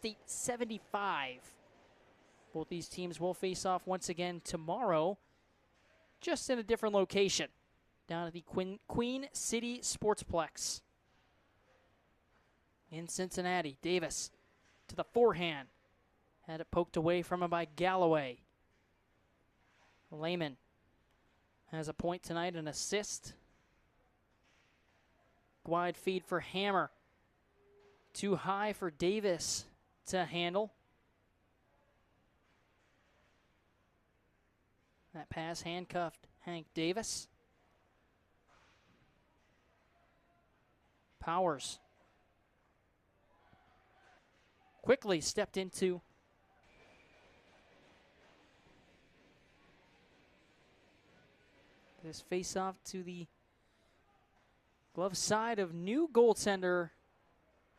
68-75. Both these teams will face off once again tomorrow, just in a different location, down at the Queen City Sportsplex in Cincinnati. Davis to the forehand. Had it poked away from him by Galloway. Lehman has a point tonight, an assist. Wide feed for Hammer. Too high for Davis to handle. That pass handcuffed Hank Davis. Powers quickly stepped into this face-off to the glove side of new goaltender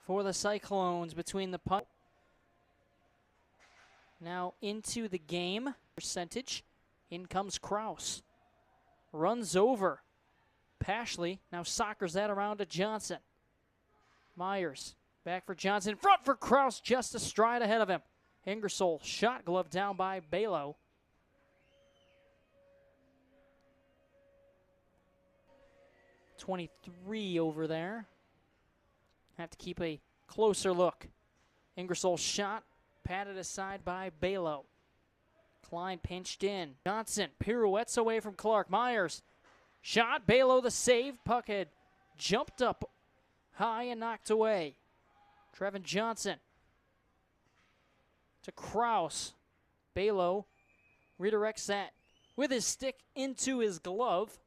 for the Cyclones between the puck. Now into the game. Percentage. In comes Kraus. Runs over Pashley. Now soccers that around to Johnson. Myers back for Johnson. Front for Kraus, just a stride ahead of him. Ingersoll shot glove down by Balo. .23 over there. Have to keep a closer look. Ingersoll shot, patted aside by Balo. Klein pinched in. Johnson pirouettes away from Clark. Myers shot. Balo the save. Puck had jumped up high and knocked away. Trevin Johnson to Kraus. Balo redirects that with his stick into his glove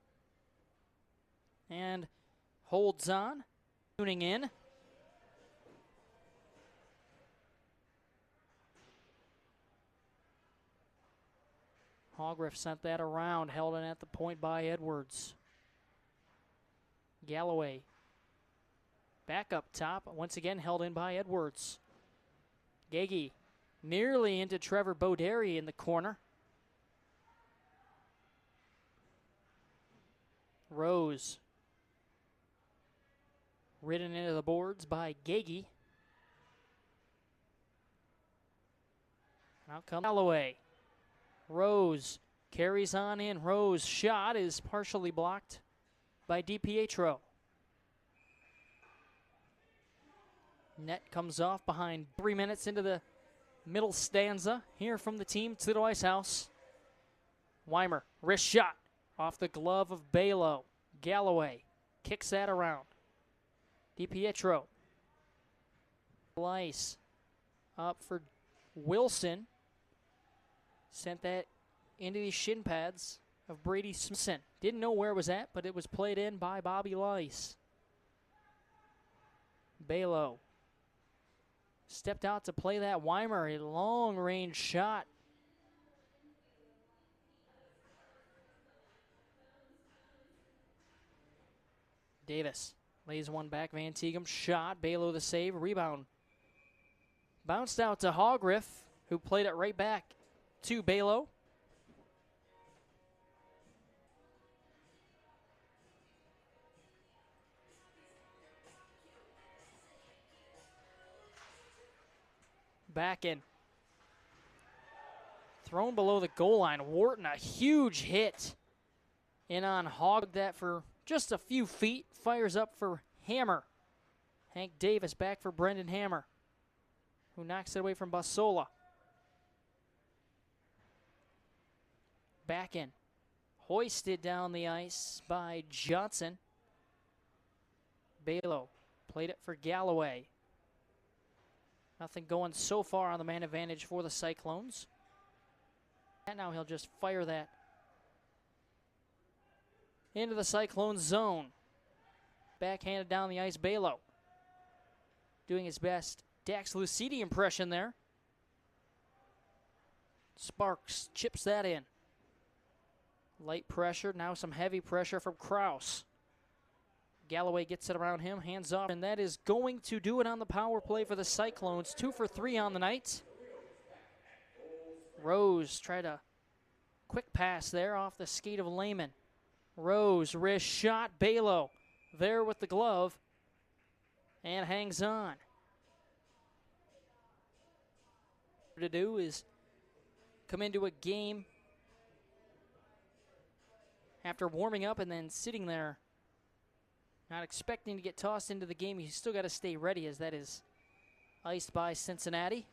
and holds on. Tuning in. Hogriff sent that around, held it at the point by Edwards. Galloway back up top, once again held in by Edwards. Gagey nearly into Trevor Boderi in the corner. Rose ridden into the boards by Gagey. Out comes Galloway. Rose carries on in. Rose shot is partially blocked by DiPietro. Net comes off behind 3 minutes into the middle stanza here from the team, Toledo Ice House. Weimer, wrist shot off the glove of Balo. Galloway kicks that around. DiPietro. Slice up for Wilson. Sent that into the shin pads of Brady Simpson. Didn't know where it was at, but it was played in by Bobby Lice. Balo stepped out to play that. Weimer, a long-range shot. Davis lays one back. Van Teegum shot. Balo the save. Rebound. Bounced out to Hogriff, who played it right back to Balo. Back in. Thrown below the goal line. Wharton, a huge hit in on Hog. That for just a few feet. Fires up for Hammer. Hank Davis back for Brendan Hammer, who knocks it away from Basola. Back in. Hoisted down the ice by Johnson. Balo played it for Galloway. Nothing going so far on the man advantage for the Cyclones. And now he'll just fire that into the Cyclone zone. Backhanded down the ice, Balo. Doing his best Dax Lucidi impression there. Sparks chips that in. Light pressure, now some heavy pressure from Kraus. Galloway gets it around him, hands off, and that is going to do it on the power play for the Cyclones. 2 for 3 on the night. Rose tried a quick pass there off the skate of Lehman. Rose, wrist shot, Balo there with the glove and hangs on. to do is come into a game after warming up and then sitting there, not expecting to get tossed into the game. You still got to stay ready, as that is iced by Cincinnati.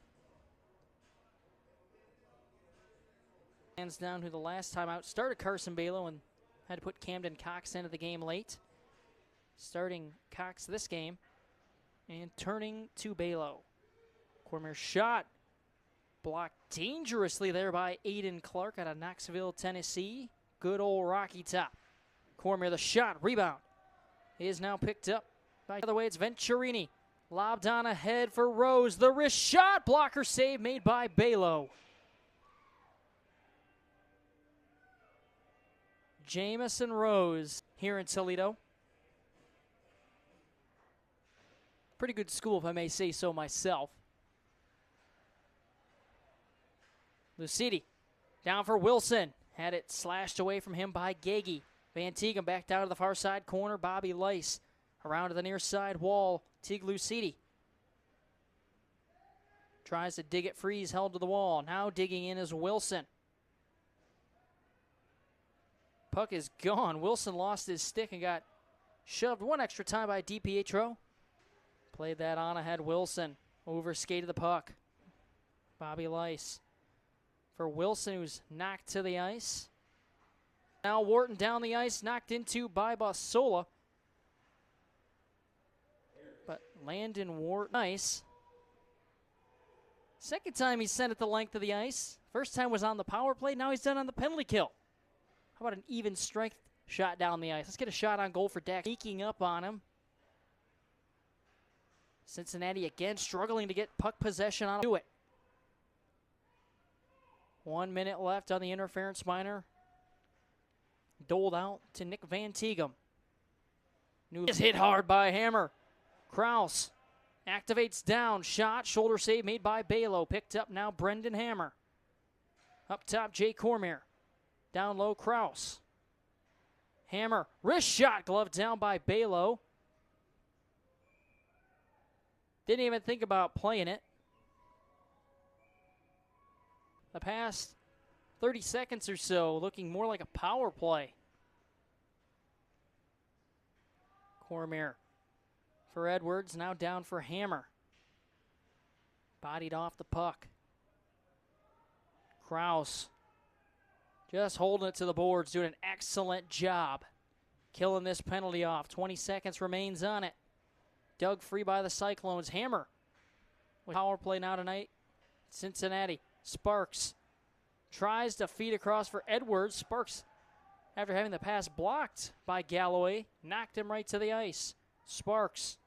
Hands down who the last time out started Carson Balo and had to put Camden Cox into the game late. Starting Cox this game and turning to Balo. Cormier shot blocked dangerously there by Aiden Clark out of Knoxville, Tennessee. Good old Rocky Top. Cormier the shot, rebound is now picked up by the other way. It's Venturini. Lobbed on ahead for Rose. The wrist shot, blocker save made by Balo. Jamison Rose here in Toledo. Pretty good school, if I may say so myself. Lucidi down for Wilson. Had it slashed away from him by Gagey. Van Teegum back down to the far side corner. Bobby Lice around to the near side wall. Teague Lucidi tries to dig it free. He's held to the wall. Now digging in is Wilson. Puck is gone. Wilson lost his stick and got shoved one extra time by DiPietro. Played that on ahead. Wilson over skated the puck. Bobby Lice for Wilson, who's knocked to the ice. Now Wharton down the ice, knocked into by Basola. But Landon Wharton, nice. Second time he sent it the length of the ice. First time was on the power play. Now he's done on the penalty kill. How about an even strength shot down the ice? Let's get a shot on goal for Dak. Sneaking up on him. Cincinnati again struggling to get puck possession on it. 1 minute left on the interference minor. Doled out to Nick Van Teegum. Is hit hard by Hammer. Kraus activates down. Shot. Shoulder save made by Balo. Picked up now Brendan Hammer. Up top, Jay Cormier. Down low, Kraus. Hammer. Wrist shot. Glove down by Balo. Didn't even think about playing it. The past 30 seconds or so looking more like a power play. Cormier for Edwards, now down for Hammer. Bodied off the puck. Kraus just holding it to the boards, doing an excellent job killing this penalty off. 20 seconds remains on it. Dug free by the Cyclones. Hammer with power play now tonight. Cincinnati. Sparks tries to feed across for Edwards. Sparks, after having the pass blocked by Galloway, knocked him right to the ice. Sparks.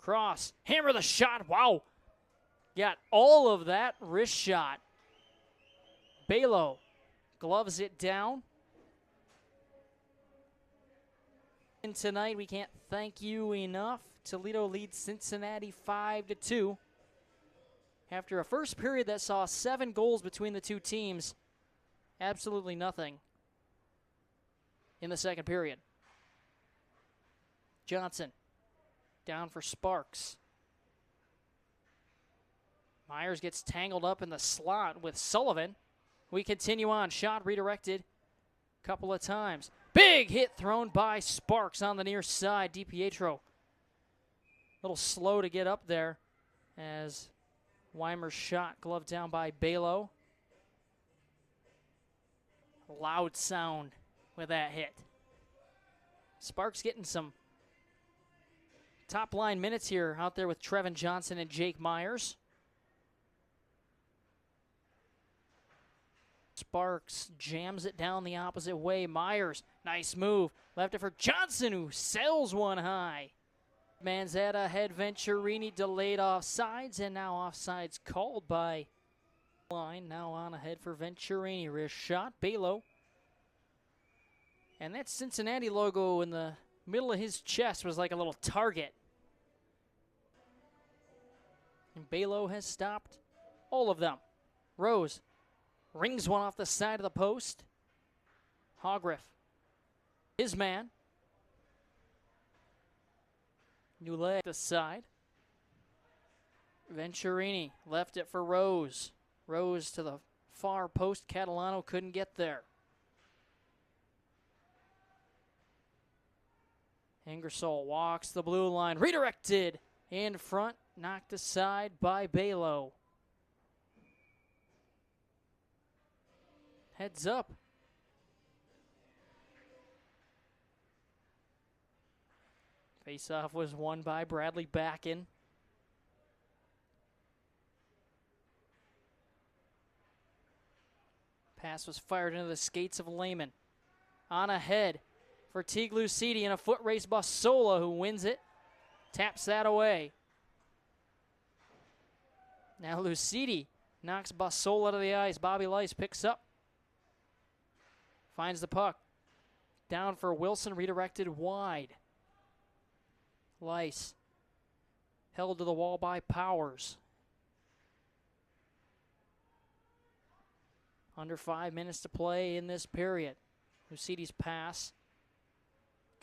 Cross. Hammer the shot. Wow. Got all of that wrist shot. Balo gloves it down. And tonight, we can't thank you enough. Toledo leads Cincinnati 5-2. After a first period that saw 7 goals between the two teams, absolutely nothing in the second period. Johnson down for Sparks. Myers gets tangled up in the slot with Sullivan. We continue on. Shot redirected a couple of times. Big hit thrown by Sparks on the near side. DiPietro a little slow to get up there as Weimer's shot gloved down by Balo. Loud sound with that hit. Sparks getting some top line minutes here out there with Trevin Johnson and Jake Myers. Sparks jams it down the opposite way. Myers, nice move. Left it for Johnson, who sails one high. Manzetta head Venturini delayed offsides, and now offsides called by line. Now on ahead for Venturini. Wrist shot. Balo. And that Cincinnati logo in the middle of his chest was like a little target. And Balo has stopped all of them. Rose rings one off the side of the post. Hogriff, his man. New leg the side. Venturini left it for Rose. Rose to the far post. Catalano couldn't get there. Ingersoll walks the blue line. Redirected in front. Knocked aside by Balo. Heads up. Faceoff was won by Bradley Backen. Pass was fired into the skates of Lehman. On ahead for Teague Lucidi in a foot race. Bassola who wins it. Taps that away. Now Lucidi knocks Bassola out of the ice. Bobby Lice picks up. Finds the puck. Down for Wilson. Redirected wide. Lice held to the wall by Powers. Under 5 minutes to play in this period. Lucidi's pass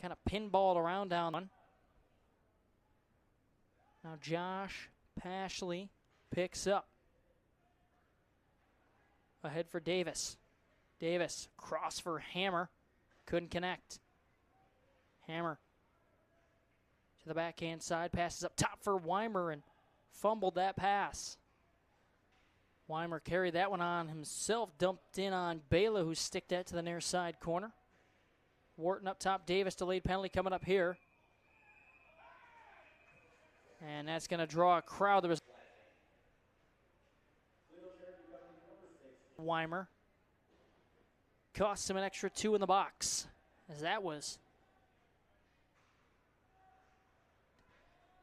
kind of pinballed around down one. Now Josh Pashley picks up. Ahead for Davis. Davis cross for Hammer. Couldn't connect. Hammer to the backhand side. Passes up top for Weimer and fumbled that pass. Weimer carried that one on himself. Dumped in on Bala, who sticked that to the near side corner. Wharton up top. Davis delayed penalty coming up here. And that's going to draw a crowd. There was Weimer. Cost him an extra 2 in the box, as that was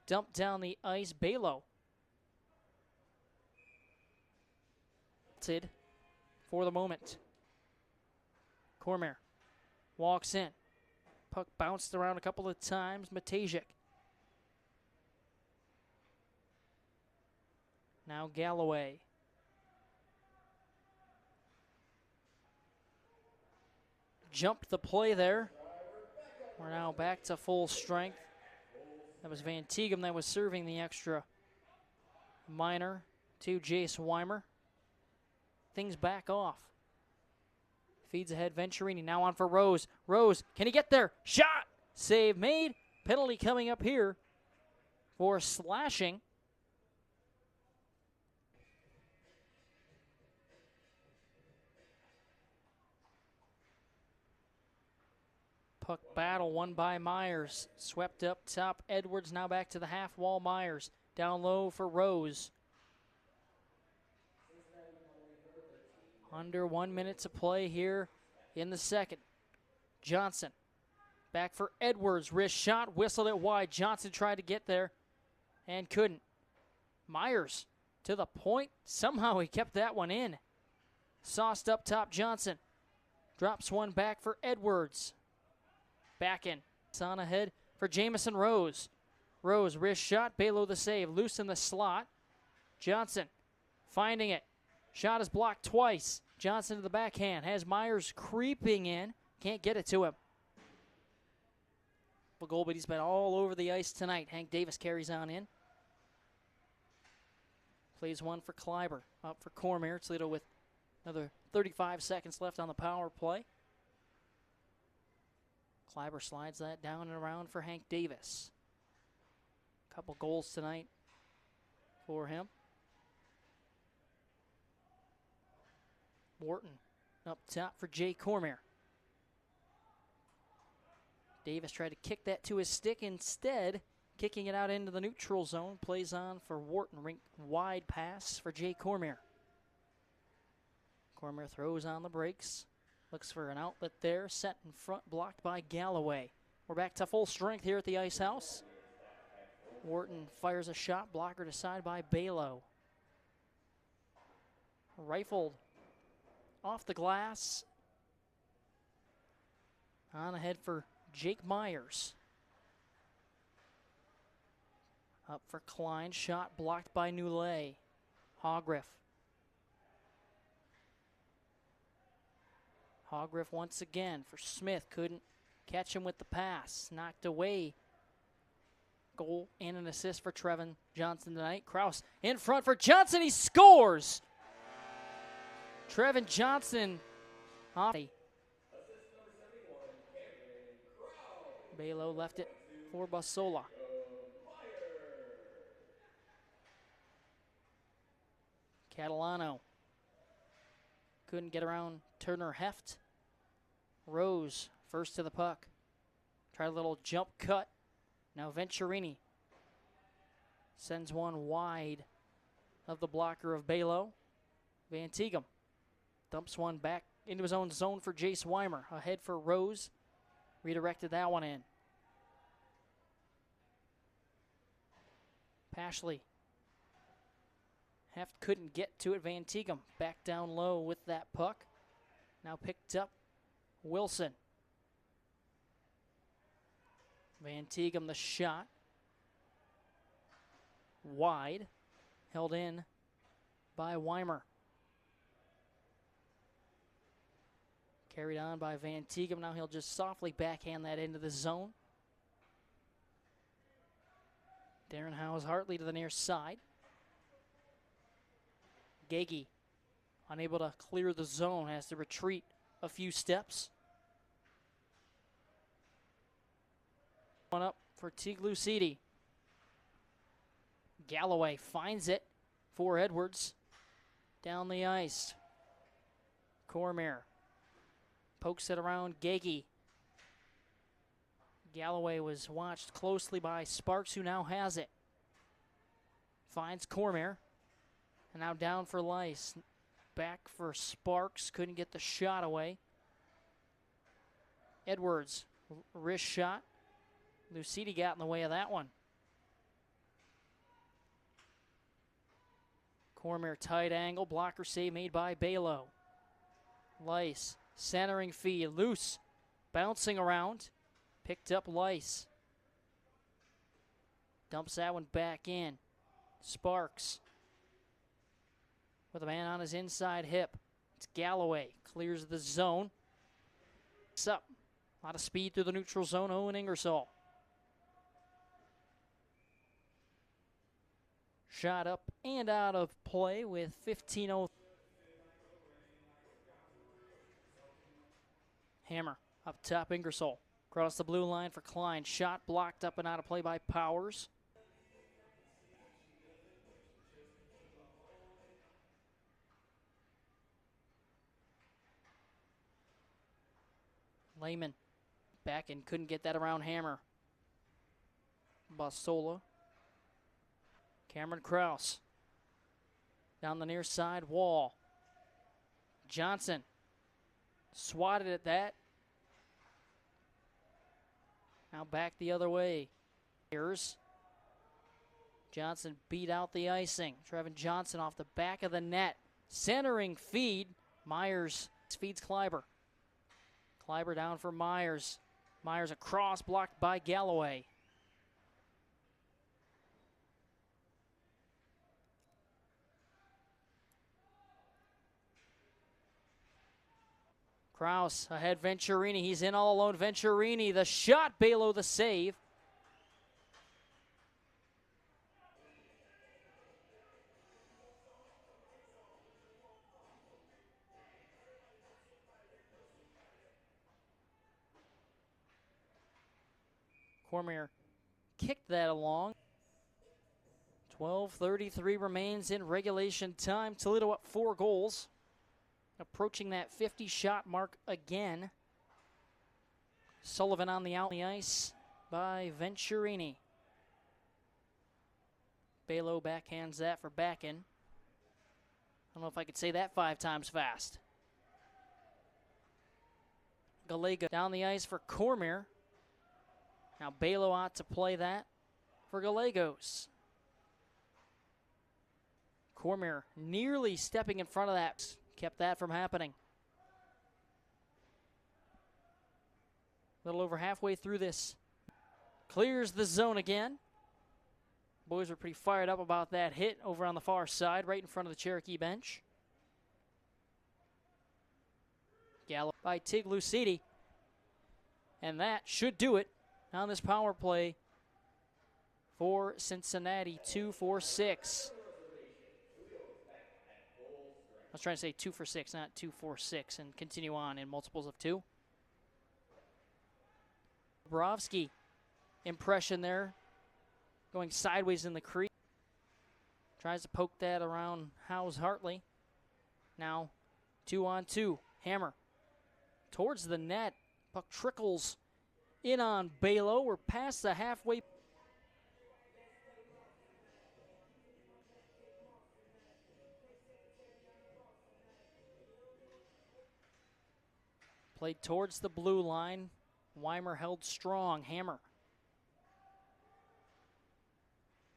dumped down the ice. Balo for the moment. Cormier walks in. Puck bounced around a couple of times. Matejik. Now Galloway. Jumped the play there. We're now back to full strength. That was Van Teegum that was serving the extra minor to Jace Weimer. Things back off. Feeds ahead Venturini. Now on for Rose. Rose, can he get there? Shot! Save made. Penalty coming up here for slashing. Puck battle won by Myers. Swept up top. Edwards now back to the half wall. Myers down low for Rose. Under 1 minute to play here in the second. Johnson back for Edwards. Wrist shot. Whistled it wide. Johnson tried to get there and couldn't. Myers to the point. Somehow he kept that one in. Sauced up top. Johnson drops one back for Edwards. Back in. It's on ahead for Jamison Rose. Rose, wrist shot. Balo the save. Loose in the slot. Johnson finding it. Shot is blocked twice. Johnson to the backhand. Has Myers creeping in. Can't get it to him. The goal, but he's been all over the ice tonight. Hank Davis carries on in. Plays one for Kleiber. Up for Cormier. Toledo with another 35 seconds left on the power play. Kleiber slides that down and around for Hank Davis. Couple goals tonight for him. Wharton up top for Jay Cormier. Davis tried to kick that to his stick. Instead, kicking it out into the neutral zone. Plays on for Wharton. Rink wide pass for Jay Cormier. Cormier throws on the brakes. Looks for an outlet there. Set in front, blocked by Galloway. We're back to full strength here at the Ice House. Wharton fires a shot. Blocker to side by Balo. Rifled off the glass. On ahead for Jake Myers. Up for Klein. Shot blocked by Newlay. Hogriff. Hogriff once again for Smith. Couldn't catch him with the pass. Knocked away Goal and an assist for Trevin Johnson tonight. Kraus in front for Johnson. He scores! Trevin Johnson off. Balo left it for Basola. Catalano couldn't get around Turner Heft. Rose first to the puck. Tried a little jump cut. Now Venturini sends one wide of the blocker of Balo. Van Tegum dumps one back into his own zone for Jace Weimer. Ahead for Rose. Redirected that one in. Pashley. Heft couldn't get to it. Van Tegum back down low with that puck. Now picked up Wilson. Van Tegum the shot. Wide. Held in by Weimer. Carried on by Van Tegum. Now he'll just softly backhand that into the zone. Darren Howes-Hartley to the near side. Gagey, unable to clear the zone, has to retreat a few steps. One up for Tiglucidi. Galloway finds it for Edwards. Down the ice. Cormier pokes it around Gagey. Galloway was watched closely by Sparks, who now has it. Finds Cormier. And now down for Lice. Back for Sparks. Couldn't get the shot away. Edwards, wrist shot. Lucidi got in the way of that one. Cormier tight angle. Blocker save made by Balo. Lice, centering feed. Loose. Bouncing around. Picked up Lice. Dumps that one back in. Sparks. With a man on his inside hip. It's Galloway. Clears the zone. It's up. A lot of speed through the neutral zone. Owen Ingersoll. Shot up and out of play with 15:03. Hammer up top. Ingersoll. Across the blue line for Klein. Shot blocked up and out of play by Powers. Lehman back and couldn't get that around Hammer. Basola. Cameron Kraus. Down the near side wall. Johnson swatted at that. Now back the other way. Here's Johnson beat out the icing. Trevin Johnson off the back of the net. Centering feed. Myers feeds Kleiber. Kleiber down for Myers. Myers across, blocked by Galloway. Kraus ahead, Venturini. He's in all alone. Venturini, the shot. Balo, the save. Cormier kicked that along. 12:33 remains in regulation time. Toledo up 4 goals. Approaching that 50-shot mark again. Sullivan on the ice by Venturini. Balo backhands that for Backen. I don't know if I could say that 5 times fast. Gallego down the ice for Cormier. Now Balo ought to play that for Gallegos. Cormier nearly stepping in front of that. Kept that from happening. A little over halfway through this. Clears the zone again. Boys were pretty fired up about that hit over on the far side, right in front of the Cherokee bench. Gallop by Tiglucidi. And that should do it on this power play for Cincinnati, 2 for 6. I was trying to say 2 for 6, not 2 for 6, and continue on in multiples of 2. Bobrovsky impression there, going sideways in the crease. Tries to poke that around Howes Hartley. Now 2-on-2. Hammer towards the net. Puck trickles in on Balo. We're past the halfway. Played towards the blue line. Weimer held strong. Hammer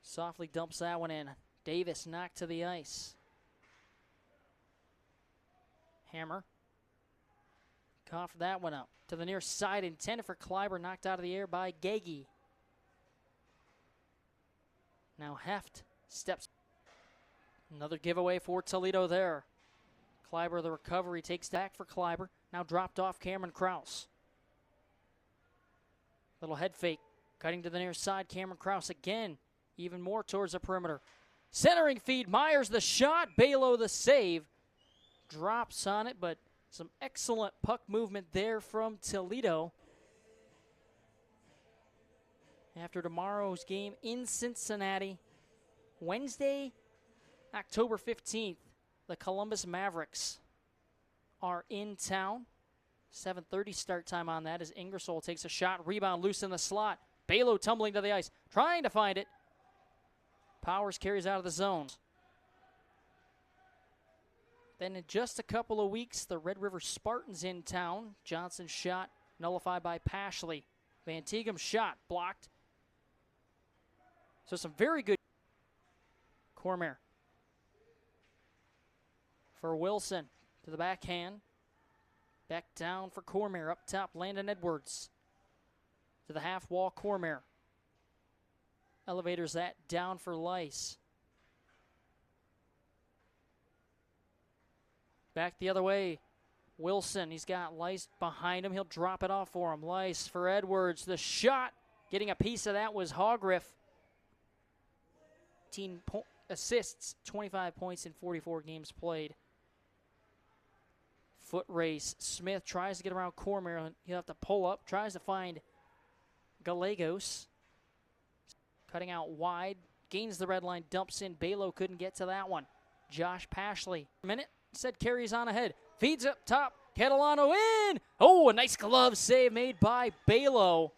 softly dumps that one in. Davis knocked to the ice. Hammer coughed that one up to the near side, intended for Kleiber, knocked out of the air by Gagey. Now Heft steps. Another giveaway for Toledo there. Kleiber, the recovery, takes back for Kleiber. Now dropped off Cameron Krause. Little head fake, cutting to the near side. Cameron Krause again, even more towards the perimeter. Centering feed, Myers the shot, Balo the save. Drops on it, but some excellent puck movement there from Toledo. After tomorrow's game in Cincinnati, Wednesday, October 15th, the Columbus Mavericks are in town. 7:30 start time on that as Ingersoll takes a shot, rebound loose in the slot. Balo tumbling to the ice, trying to find it. Powers carries out of the zone. Then in just a couple of weeks, the Red River Spartans in town. Johnson's shot nullified by Pashley. Van Teegem's shot blocked. So some very good. Cormier for Wilson to the backhand. Back down for Cormier. Up top, Landon Edwards to the half wall. Cormier elevators that down for Lice. Back the other way, Wilson. He's got Lice behind him. He'll drop it off for him. Lice for Edwards. The shot, getting a piece of that was Hogriff. 18 assists, 25 points in 44 games played. Foot race. Smith tries to get around Cormier. He'll have to pull up. Tries to find Gallegos. Cutting out wide. Gains the red line. Dumps in. Balo couldn't get to that one. Josh Pashley. A minute. Said carries on ahead. Feeds up top. Catalano in. Oh, a nice glove save made by Balo.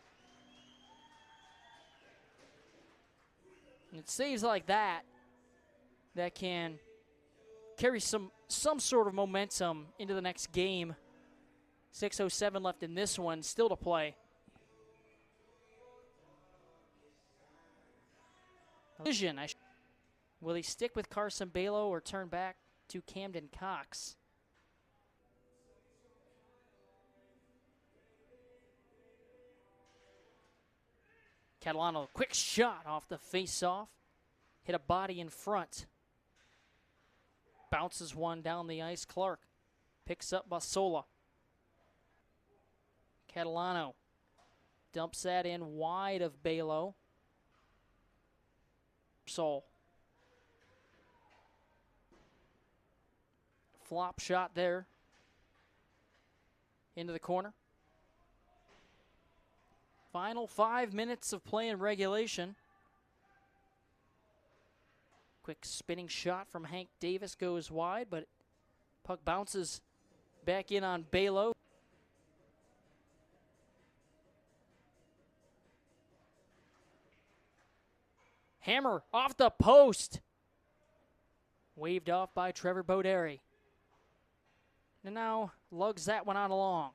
And it's saves like that that can carry some sort of momentum into the next game. 6:07 left in this one. Still to play. Vision. Will he stick with Carson Balo or turn back to Camden Cox? Catalano, quick shot off the face-off. Hit a body in front. Bounces one down the ice. Clark picks up Basola. Catalano dumps that in wide of Balo. Sol. Flop shot there. Into the corner. Final 5 minutes of play in regulation. Quick spinning shot from Hank Davis goes wide, but puck bounces back in on Balo. Hammer off the post. Waved off by Trevor Boderi. And now lugs that one out along.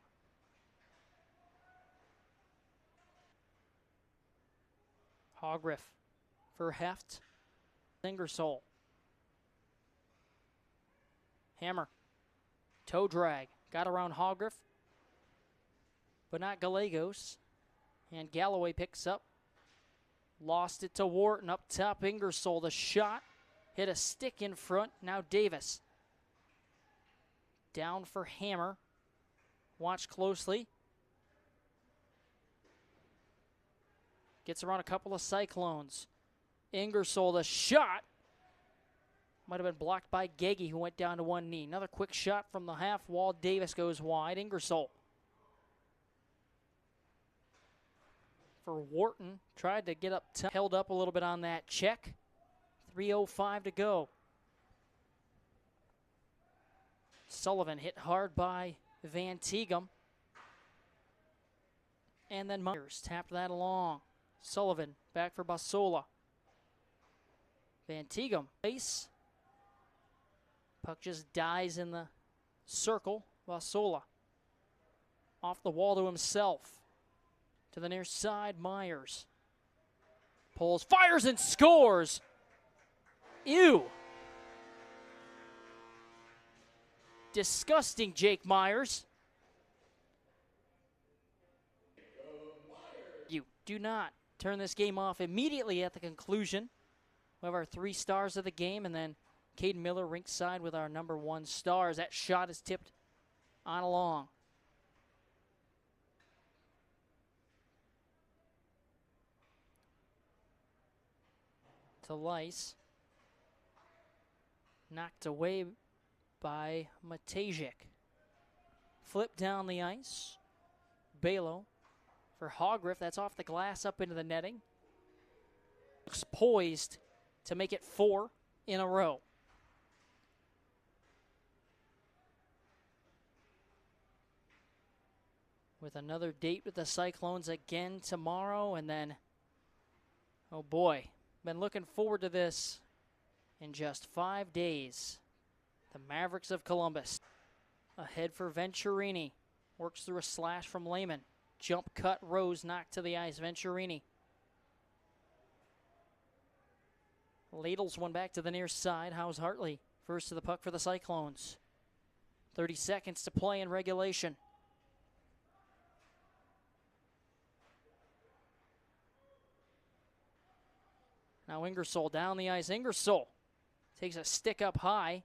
Hogriff for Heft. Ingersoll. Hammer. Toe drag. Got around Hogriff, but not Gallegos. And Galloway picks up. Lost it to Wharton. Up top, Ingersoll. The shot hit a stick in front. Now Davis. Down for Hammer. Watch closely. Gets around a couple of Cyclones. Ingersoll, the shot. Might have been blocked by Gagey, who went down to one knee. Another quick shot from the half wall. Davis goes wide. Ingersoll for Wharton. Tried to get up, held up a little bit on that check. 3:05 to go. Sullivan hit hard by Van Tegum. And then Myers tapped that along. Sullivan back for Basola. Van Tegum, base. Puck just dies in the circle. Basola off the wall to himself. To the near side, Myers. Pulls, fires, and scores. Ew. Disgusting, Jake Myers. You do not turn this game off immediately at the conclusion. We have our 3 stars of the game, and then Caden Miller rinkside with our number 1 stars. That shot is tipped on along. To Lice. Knocked away by Matejik. Flip down the ice. Balo for Hogriff. That's off the glass up into the netting. Looks poised to make it 4 in a row. With another date with the Cyclones again tomorrow, and then, oh boy, been looking forward to this in just 5 days. The Mavericks of Columbus. Ahead for Venturini. Works through a slash from Lehman. Jump cut, Rose knocked to the ice. Venturini ladles one back to the near side. Howes Hartley first to the puck for the Cyclones. 30 seconds to play in regulation. Now Ingersoll down the ice. Ingersoll takes a stick up high.